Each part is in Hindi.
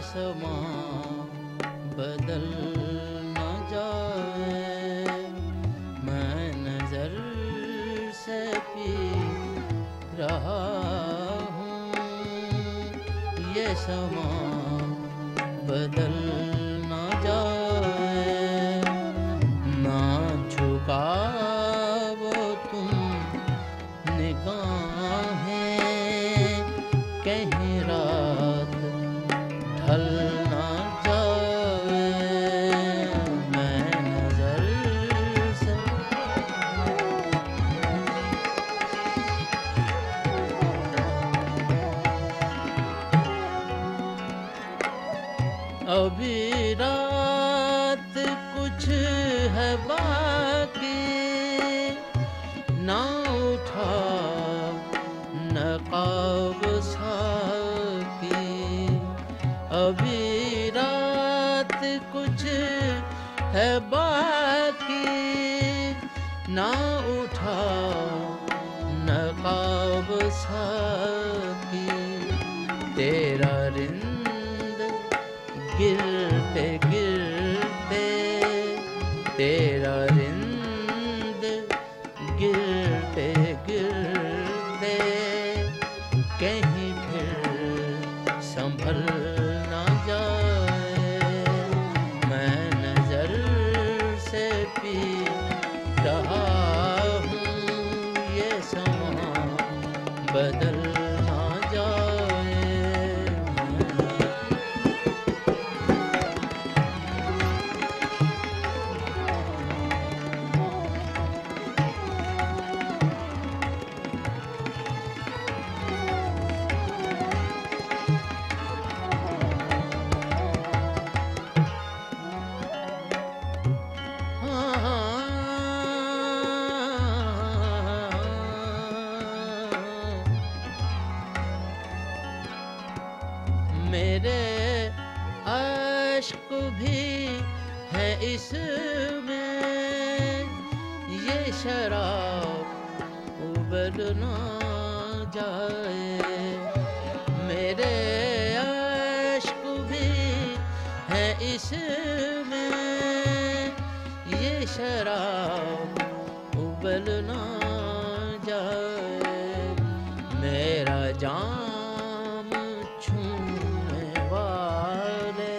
समा बदल न जाए, मैं नजर से पी रहा हूँ। ये समा बदल न जाए, ना झुकाओ तुम निगाहें, कहीं रात ढल ना जाए, मैं नजर से अभी रात कुछ है बाकी, ना उठा नकाब साकी। अभी रात कुछ है बाकी, ना उठा नकाब साकी। तेरा रिंद गिरते गिरते, तेरा रिंद गिरते गिरते, कहीं फिर संभल ना जाए, मैं नजर से पी रहा हूँ। ये समा बदल ना जाए। मेरे अश्क भी है इसमें, ये शराब उबल ना जाए। मेरे अश्क भी है इसमें, ये शराब उबल ना जाए। मेरा जाम छूने वाले,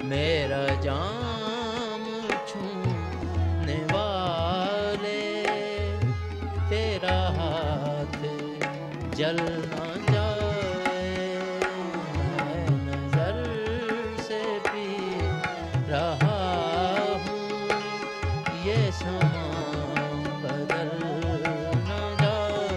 मेरा जाम छूने वाले, तेरा हाथ जल ना जाए, मैं नजर से पी रहा हूँ। ये समा बदल न जाए।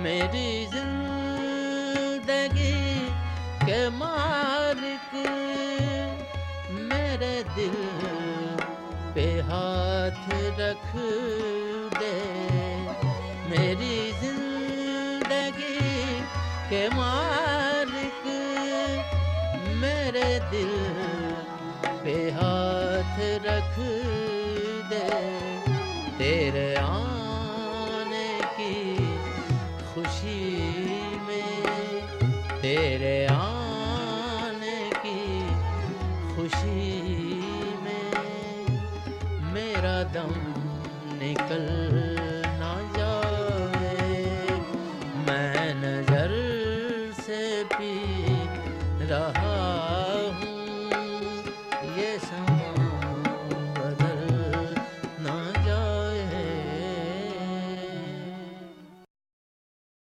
मेरी जिंदगी के मालिक, मेरे दिल पे हाथ रख दे। मेरी जिंदगी के मालिक, मेरे दिल पे हाथ रख